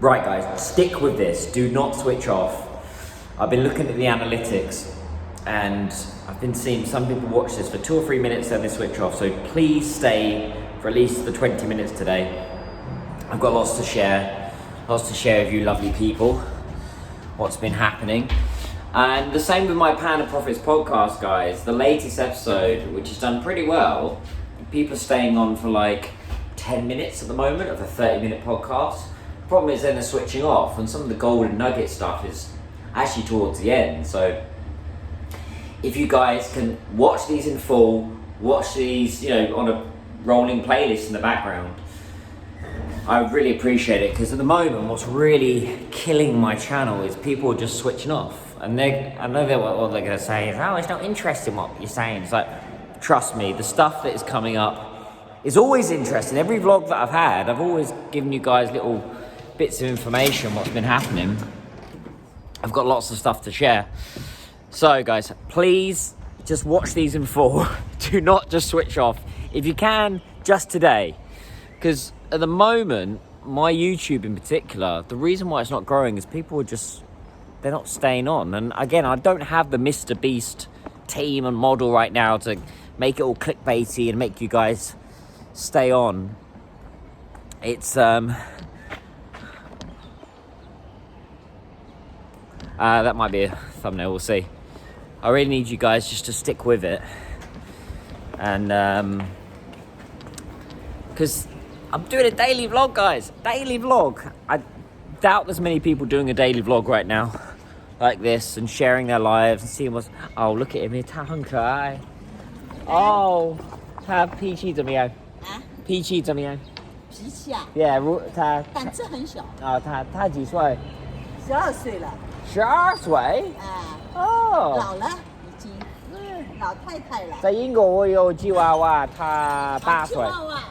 Right guys, stick with this, do not switch off. I've been looking at the analytics and I've been seeing some people watch this for 2 or 3 minutes then they switch off, so please stay for at least the 20 minutes today. I've got lots to share with you lovely people, what's been happening. And the same with my Pound of Profits podcast, guys. The latest episode, which has done pretty well, people are staying on for like 10 minutes at the moment of a 30-minute podcast. Problem is then they're switching off, and some of the golden nugget stuff is actually towards the end. So if you guys can watch these in full, watch these, on a rolling playlist in the background, I would really appreciate it, because at the moment what's really killing my channel is people are just switching off, and I know what they're going to say is, oh, it's not interesting what you're saying. It's like, trust me, the stuff that is coming up is always interesting. Every vlog that I've had, I've always given you guys little bits of information, what's been happening. I've got lots of stuff to share. So guys, please just watch these in full. Do not just switch off. If you can, just today. Because at the moment, my YouTube in particular, the reason why it's not growing is people are just, they're not staying on. And again, I don't have the Mr. Beast team and model right now to make it all clickbaity and make you guys stay on. It's that might be a thumbnail, we'll see. I really need you guys just to stick with it. And because I'm doing a daily vlog, guys. Daily vlog. I doubt there's many people doing a daily vlog right now like this and sharing their lives and seeing what's... Oh, look at him here. 他很可爱. Oh, 他脾气怎么样? 脾气怎么样? 脾气啊 Yeah, 他胆子很小 他几岁? 12岁了 12岁? 哦 老了已经老太太了 在英国我有吉娃娃，他8岁。吉娃娃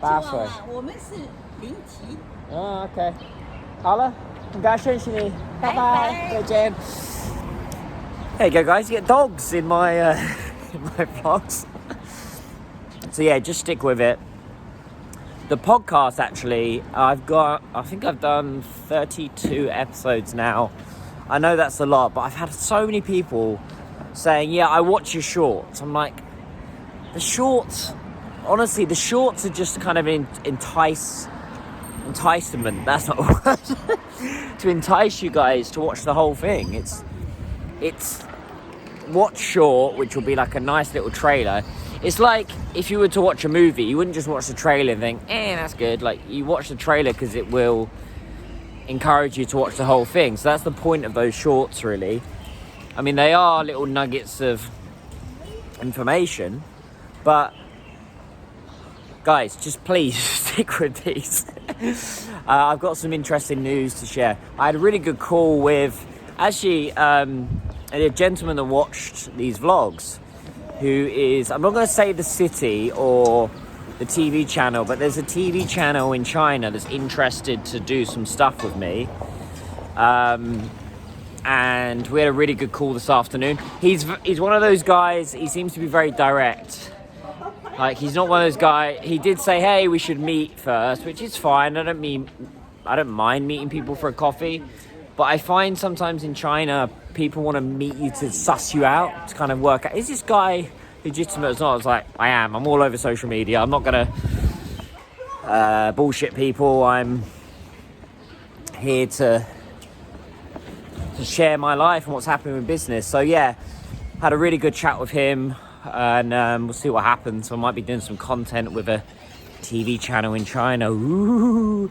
8岁我们是灵缇 OK， 好了，很高兴谢你，拜拜，再见。There you go, guys. You get dogs in my in my vlogs. So yeah, just stick with it. The podcast, actually, I think I've done 32 episodes now. I know that's a lot, but I've had so many people saying, yeah, I watch your shorts. I'm like, the shorts, honestly, the shorts are just kind of enticement. That's not a word. To entice you guys to watch the whole thing. It's watch short, which will be like a nice little trailer. It's like if you were to watch a movie, you wouldn't just watch the trailer and think, that's good. Like, you watch the trailer because it will encourage you to watch the whole thing. So that's the point of those shorts, really. I mean, they are little nuggets of information, but guys, just please stick with these. I've got some interesting news to share. I had a really good call with, actually, a gentleman that watched these vlogs, who is, I'm not going to say the city or the TV channel, but there's a TV channel in China that's interested to do some stuff with me. And we had a really good call this afternoon. He's one of those guys, he seems to be very direct. Like, he's not one of those guys, he did say, hey, we should meet first, which is fine. I don't mind meeting people for a coffee. But I find sometimes in China, people want to meet you to suss you out, to kind of work out, is this guy legitimate or not? I was like, I'm all over social media. I'm not going to bullshit people. I'm here to share my life and what's happening with business. So yeah, had a really good chat with him, and we'll see what happens. So I might be doing some content with a TV channel in China. Ooh.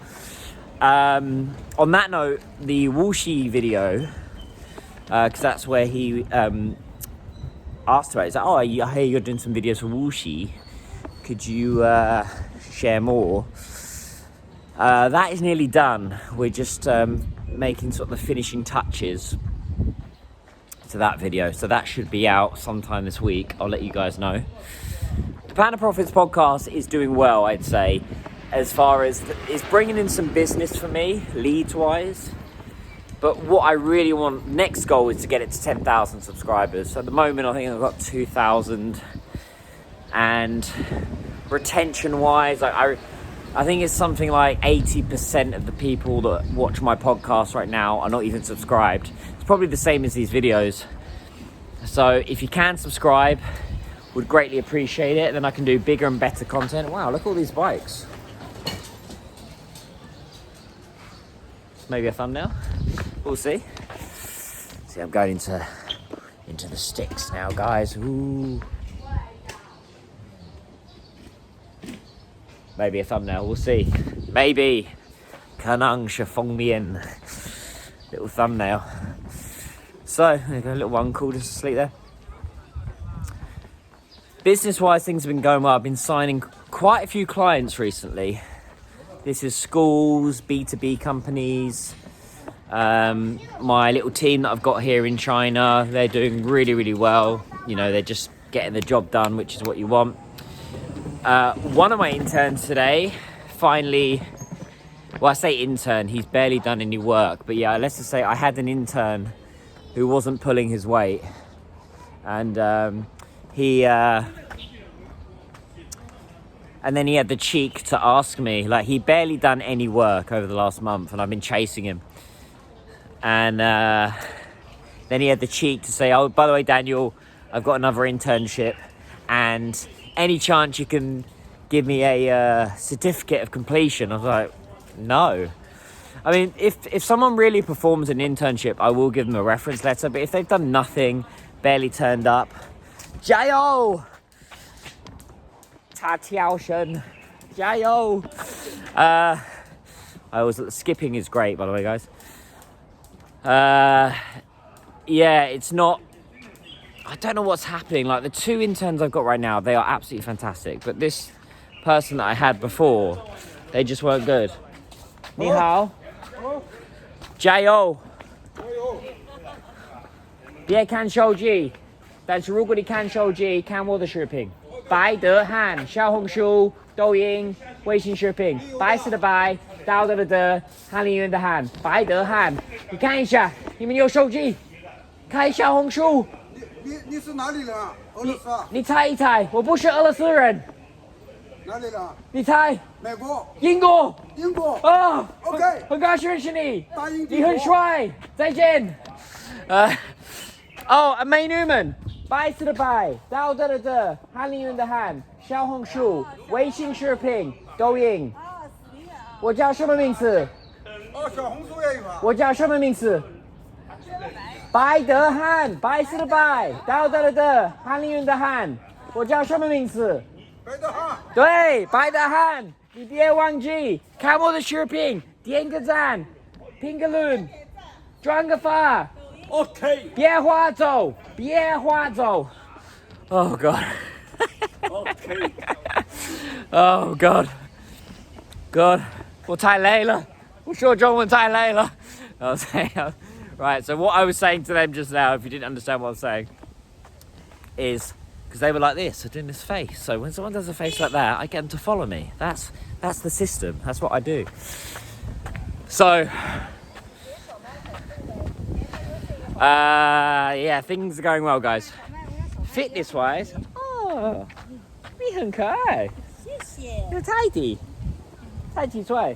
On that note, the Wuxi video, because that's where he asked about it. He's like, I hear you're doing some videos for Wuxi. Could you share more? That is nearly done. We're just making sort of the finishing touches to that video. So that should be out sometime this week. I'll let you guys know. The Pound of Profits podcast is doing well, I'd say. As far as it's bringing in some business for me, leads wise. But what I really want, next goal is to get it to 10,000 subscribers. So at the moment, I think I've got 2,000. And retention wise, I think it's something like 80% of the people that watch my podcast right now are not even subscribed. It's probably the same as these videos. So if you can subscribe, would greatly appreciate it. Then I can do bigger and better content. Wow, look at all these bikes. Maybe a thumbnail. We'll see. See, I'm going into the sticks now, guys. Ooh. Maybe a thumbnail. We'll see. Maybe. 可能是封面. Little thumbnail. So, there you go, a little uncle just asleep there. Business-wise, things have been going well. I've been signing quite a few clients recently. This is schools, B2B companies. My little team that I've got here in China, they're doing really, really well. You know, they're just getting the job done, which is what you want. One of my interns today finally, well, I say intern, he's barely done any work, but yeah, let's just say I had an intern who wasn't pulling his weight, and and then he had the cheek to ask me, like, he barely done any work over the last month, and I've been chasing him, and then he had the cheek to say, oh, by the way, Daniel, I've got another internship, and any chance you can give me a certificate of completion? I was like, no. I mean, if someone really performs an internship, I will give them a reference letter, but if they've done nothing, barely turned up, 加油! 他跳绳, 加油! Skipping is great, by the way, guys. Yeah, it's not, I don't know what's happening. Like, the two interns I've got right now, they are absolutely fantastic. But this person that I had before, they just weren't good. 你好. 加油. 别看手机，但是如果你看手机，看我的视频。白的汉，小红书、抖音、微信视频，白色的白，道德的德，翰林院的翰，白的汉。你看一下，你们有手机，开小红书。你是哪里人啊？俄罗斯啊？你猜一猜，我不是俄罗斯人。哪里人？你猜？美国。英国。英国。啊 ，OK。很高兴认识你。大英帝国。你很帅。再见。美女们，白色的白，道德的德，翰林院的翰，小红书、微信视频、抖音。我叫什么名字？哦，小红书也有啊。我叫什么名字？白的汉，白色的白，道德的德，翰林院的翰。我叫什么名字？白的汉。对，白的汉，你别忘记看我的视频，点个赞，评个论，转个发。OK。别划走，别划走。Oh God. OK。Oh God. God. 我太累了，我说中文太累了。Right, so what I was saying to them just now, if you didn't understand what I was saying, is because they were like this, they're doing this face. So when someone does a face like that, I get them to follow me. That's the system. That's what I do. So, yeah, things are going well, guys. Fitness-wise, oh, 你很可爱。谢谢。你才几岁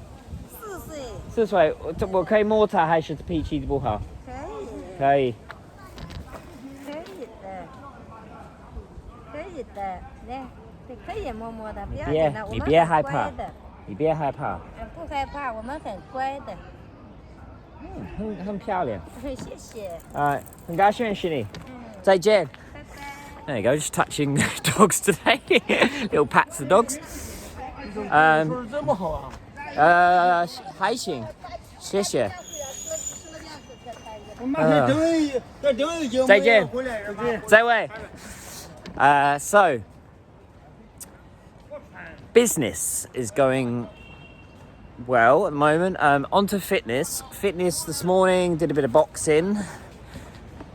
4岁。4岁，我可以摸它还是脾气不好？可以。可以的，来，可以摸摸的，不要别紧的，我你们别害怕很乖的。你别害怕。不害怕，我们很乖的。很漂亮。谢谢。很高兴认识你。再见。There you go, just touching dogs today. Little pats of dogs. 这么好啊？还行，谢谢。再见。再会。So, business is going well at the moment. Onto fitness. Fitness this morning, did a bit of boxing.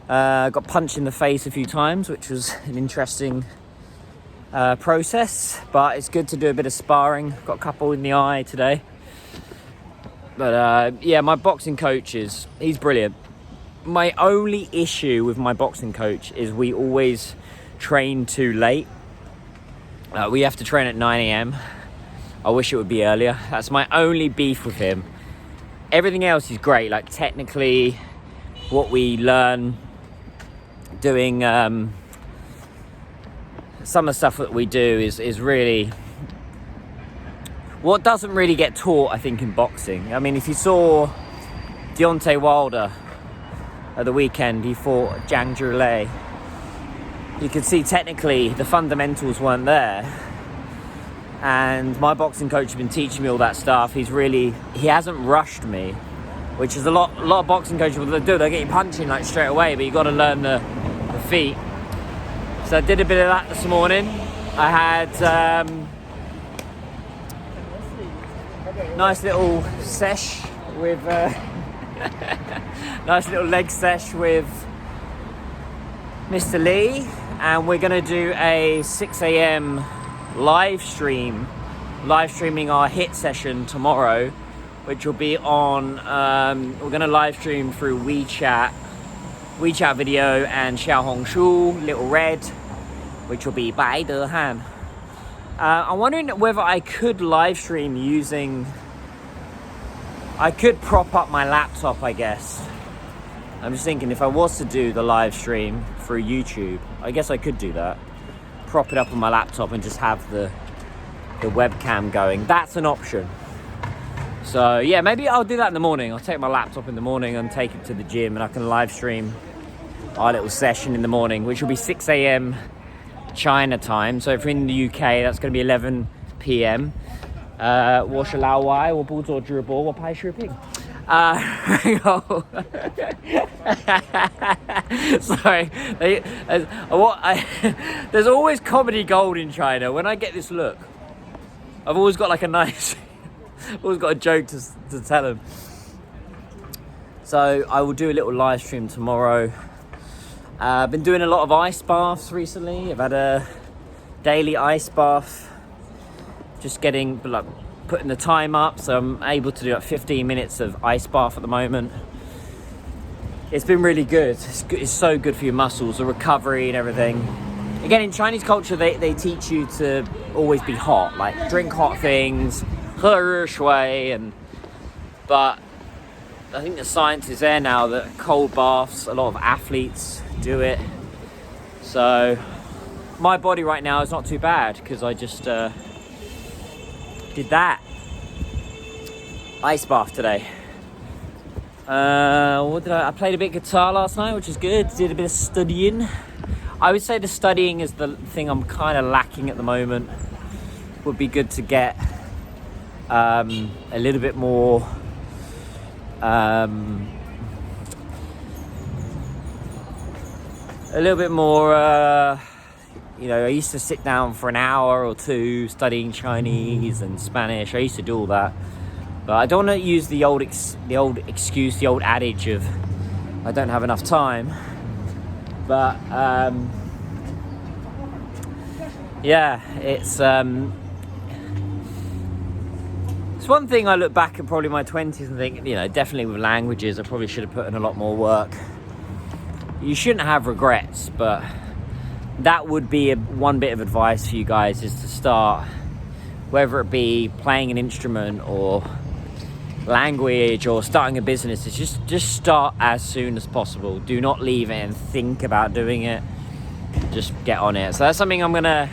Got punched in the face a few times, which was an interesting process, but it's good to do a bit of sparring. Got a couple in the eye today. But yeah, my boxing coach he's brilliant. My only issue with my boxing coach is we always train too late. We have to train at 9 a.m. I wish it would be earlier. That's my only beef with him. Everything else is great, like technically what we learn doing some of the stuff that we do is really what doesn't really get taught, I think, in boxing. I mean, if you saw Deontay Wilder at the weekend, he fought Zhang Zhulei, you could see technically the fundamentals weren't there. And my boxing coach has been teaching me all that stuff. He hasn't rushed me, which is a lot of boxing coaches will do. They get you punching like straight away, but you got to learn the feet. So I did a bit of that this morning. I had nice little sesh with nice little leg sesh with Mr. Lee, and we're gonna do a 6 a.m. live streaming our HIT session tomorrow, which will be on we're going to live stream through WeChat video and Xiaohongshu, Little Red, which will be Bai De Han. I'm wondering whether I could live stream I could prop up my laptop, I guess. I'm just thinking, if I was to do the live stream through YouTube, I guess I could do that. Prop it up on my laptop and just have the webcam going. That's an option. So yeah, maybe I'll do that in the morning. I'll take my laptop in the morning and take it to the gym, and I can live stream our little session in the morning, which will be 6 a.m. China time. So if you're in the UK, that's going to be 11 p.m. 我是老外，我不做直播，我拍视频。Sorry, there's always comedy gold in China. When I get this look, I've always got like always got a joke to tell them. So I will do a little live stream tomorrow. I've been doing a lot of ice baths recently. I've had a daily ice bath. Just putting the time up, so I'm able to do 15 minutes of ice bath at the moment. It's been really good. It's so good for your muscles, the recovery and everything. Again, in Chinese culture, they teach you to always be hot, like drink hot things, 喝热水, but I think the science is there now that cold baths, a lot of athletes do it. So my body right now is not too bad because I just did that ice bath today. I played a bit of guitar last night, which is good. Did a bit of studying. I would say the studying is the thing I'm kind of lacking at the moment. Would be good to get a little bit more I used to sit down for an hour or two studying Chinese and Spanish. I used to do all that, but I don't want to use the old excuse, the old adage of I don't have enough time. But yeah, it's one thing I look back at probably my 20s and think, definitely with languages, I probably should have put in a lot more work. You shouldn't have regrets, but that would be one bit of advice for you guys, is to start, whether it be playing an instrument or language or starting a business, is just start as soon as possible. Do not leave it and think about doing it. Just get on it. So that's something I'm gonna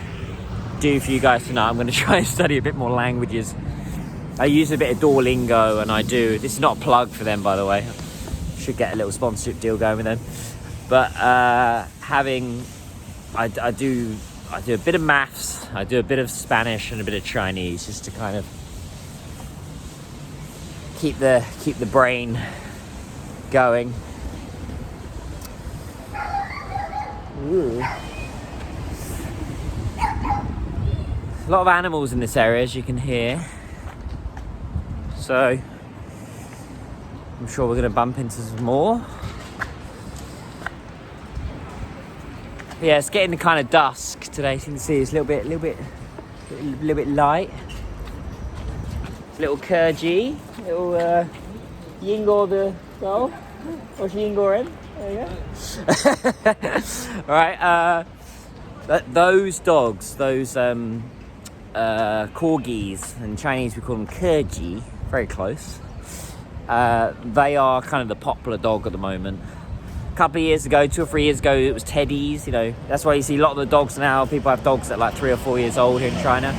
do for you guys tonight. I'm gonna try and study a bit more languages. I use a bit of Duolingo, and this is not a plug for them, by the way. Should get a little sponsorship deal going with them. But I do a bit of maths, I do a bit of Spanish and a bit of Chinese, just to kind of keep the brain going. Ooh. A lot of animals in this area, as you can hear. So I'm sure we're going to bump into some more. Yeah, it's getting kind of dusk today. As you can see, it's a little bit light. Little Kurji, little Yingor the doll, or Yingor. There you go. All right. Those dogs, those corgis. In Chinese we call them kerji, very close. They are kind of the popular dog at the moment. A couple of years ago, 2 or 3 years ago, it was teddies, you know. That's why you see a lot of the dogs now. People have dogs that are like 3 or 4 years old here in China.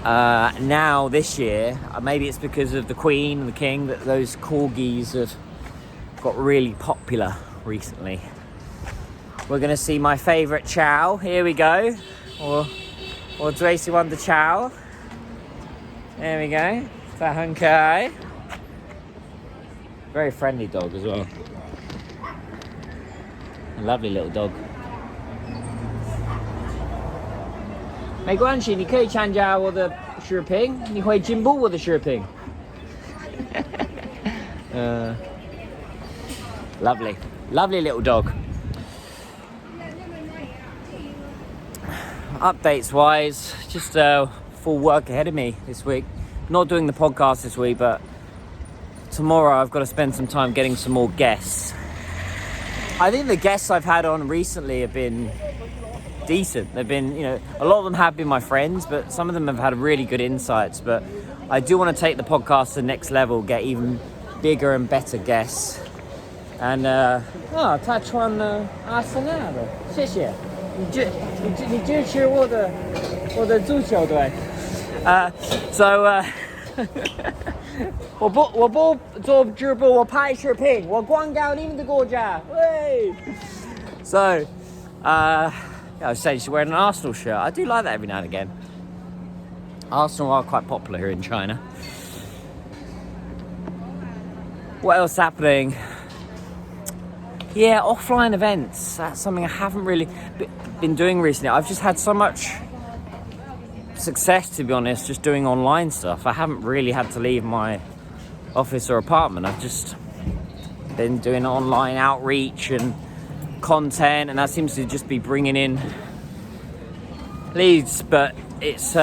Now, this year, maybe it's because of the Queen and the King, that those corgis have got really popular recently. We're going to see my favourite chow. Here we go. Or Tracy won the chow. There we go. Kai. Very friendly dog as well. A lovely little dog. 没关系，你可以参加我的视频，你会进步我的视频。Lovely little dog. Updates wise, just full work ahead of me this week. Not doing the podcast this week, but tomorrow I've got to spend some time getting some more guests. I think the guests I've had on recently have been decent. They've been, you know, a lot of them have been my friends, but some of them have had really good insights. But I do want to take the podcast to the next level, get even bigger and better guests. And 他穿阿森纳的，谢谢。你支持我的足球队。我不做直播，我拍视频，我广告你们的国家。喂。So, I was saying she's wearing an Arsenal shirt. I do like that every now and again. Arsenal are quite popular here in China. What else happening? Yeah, offline events. That's something I haven't really been doing recently. I've just had so much success, to be honest, just doing online stuff. I haven't really had to leave my office or apartment. I've just been doing online outreach and content, and that seems to just be bringing in leads. But it's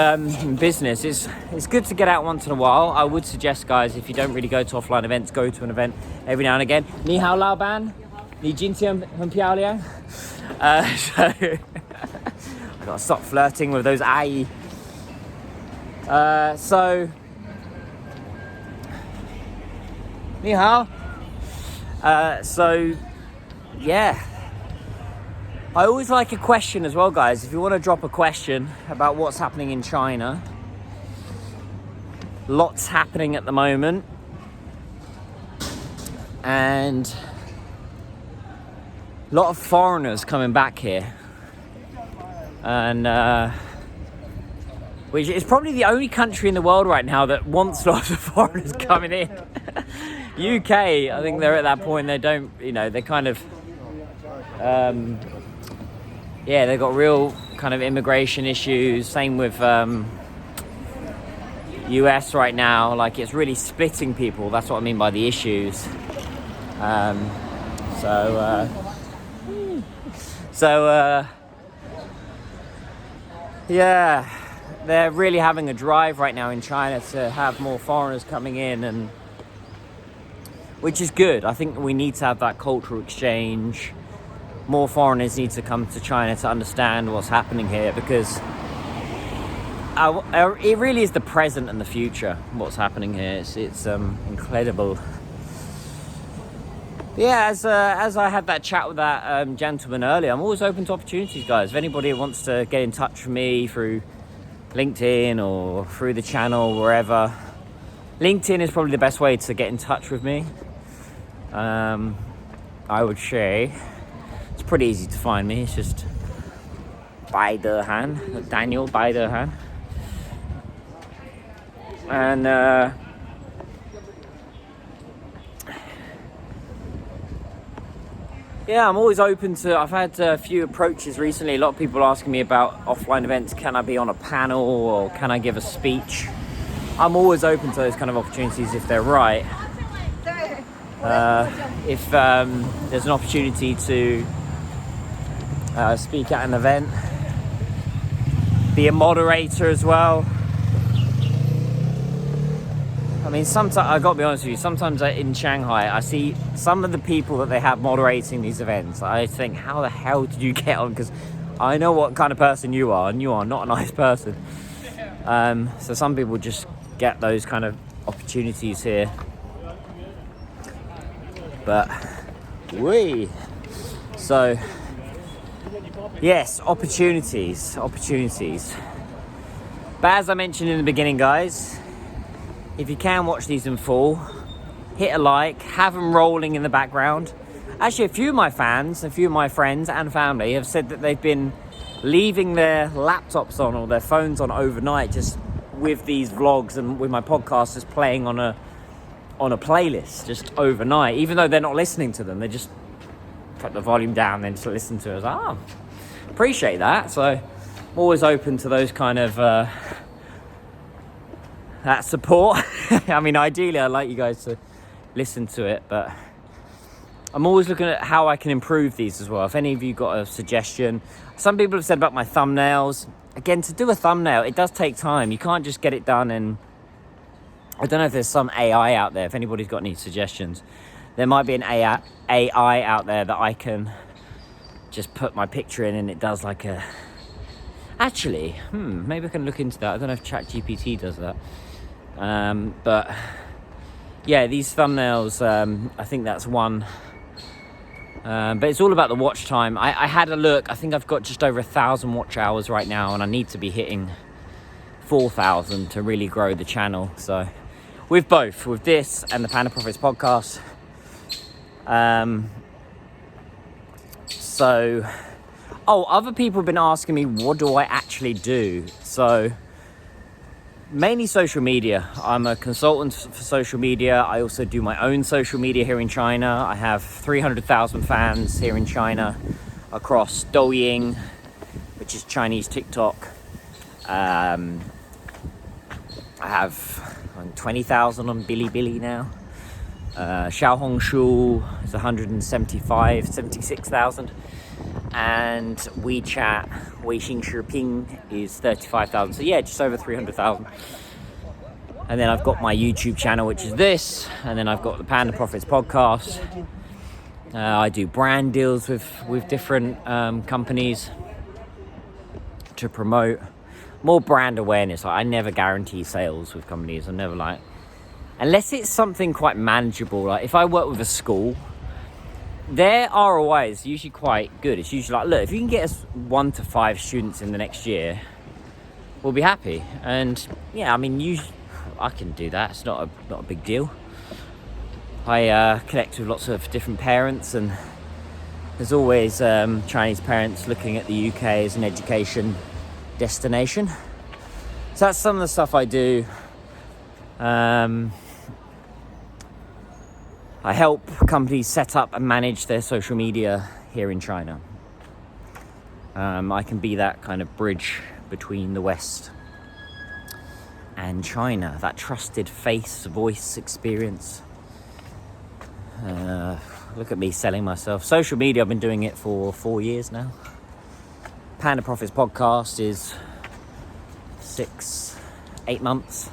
business. It's good to get out once in a while. I would suggest, guys, if you don't really go to offline events, go to an event every now and again. 你好，老板，你今天很漂亮。So I gotta stop flirting with those aye. So 你好。So yeah. I always like a question as well, guys. If you want to drop a question about what's happening in China, lots happening at the moment, and a lot of foreigners coming back here, and which is probably the only country in the world right now that wants lots of foreigners coming in. UK, I think they're at that point. They don't, you know, they kind of yeah, they've got real kind of immigration issues. Same with US right now. Like, it's really splitting people. That's what I mean by the issues. Yeah, they're really having a drive right now in China to have more foreigners coming in, and which is good. I think we need to have that cultural exchange. More foreigners need to come to China to understand what's happening here, because it really is the present and the future, what's happening here. It's incredible. Yeah, as I had that chat with that gentleman earlier, I'm always open to opportunities, guys. If anybody wants to get in touch with me through LinkedIn or through the channel, wherever. LinkedIn is probably the best way to get in touch with me. I would say. It's pretty easy to find me. It's just Daniel Baidehan. And yeah, I'm always open to. I've had a few approaches recently. A lot of people asking me about offline events. Can I be on a panel, or can I give a speech? I'm always open to those kind of opportunities if they're right. If there's an opportunity to speak at an event, be a moderator as well. I mean, sometimes, I gotta be honest with you, sometimes in Shanghai, I see some of the people that they have moderating these events. I think, how the hell did you get on? Because I know what kind of person you are, and you are not a nice person. So some people just get those kind of opportunities here. But so yes, opportunities. But as I mentioned in the beginning, guys, if you can watch these in full, hit a like, have them rolling in the background. Actually, a few of my fans, a few of my friends and family have said that they've been leaving their laptops on or their phones on overnight, just with these vlogs and with my podcast just playing on a playlist just overnight, even though they're not listening to them. They just put the volume down and just listen to it. I was like, appreciate that. So I'm always open to those kind of that support. I mean, ideally I'd like you guys to listen to it, but I'm always looking at how I can improve these as well. If any of you got a suggestion. Some people have said about my thumbnails. Again, to do a thumbnail, it does take time. You can't just get it done, and I don't know if there's some AI out there. If anybody's got any suggestions, there might be an AI out there that I can just put my picture in and it does like a... Actually, maybe I can look into that. I don't know if ChatGPT does that. But yeah, these thumbnails, I think that's one. But it's all about the watch time. I had a look. I think I've got just over 1,000 watch hours right now, and I need to be hitting 4,000 to really grow the channel. So with both, with this and the Panda Profits podcast. Other people have been asking me, what do I actually do? So mainly social media. I'm a consultant for social media. I also do my own social media here in China. I have 300,000 fans here in China across Douyin, which is Chinese TikTok. I have 20,000 on Bilibili now. Xiaohongshu is 76,000. And WeChat, Weixin Shiping is 35,000. So yeah, just over 300,000. And then I've got my YouTube channel, which is this. And then I've got the Panda Profits podcast. I do brand deals with different companies to promote more brand awareness. I never guarantee sales with companies. I never unless it's something quite manageable. Like if I work with a school, their ROI is usually quite good. It's usually like, look, if you can get us 1 to 5 students in the next year, we'll be happy. And yeah, I mean, I can do that. It's not a big deal. I connect with lots of different parents, and there's always Chinese parents looking at the UK as an education destination. So that's some of the stuff I do. I help companies set up and manage their social media here in China. I can be that kind of bridge between the West and China, that trusted face, voice, experience. Look at me selling myself. Social media, I've been doing it for 4 years now. Panda Profits podcast is 6-8 months.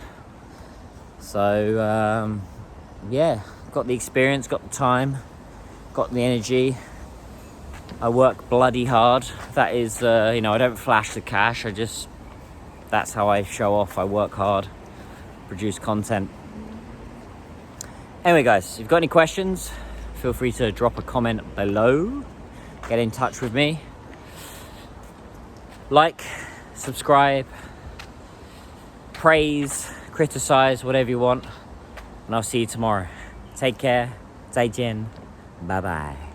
So, yeah. Got the experience, got the time, got the energy. I work bloody hard. That is, I don't flash the cash. That's how I show off. I work hard, produce content. Anyway, guys, if you've got any questions, feel free to drop a comment below. Get in touch with me. Like, subscribe, praise, criticize, whatever you want. And I'll see you tomorrow. Take care. 再见. Bye bye.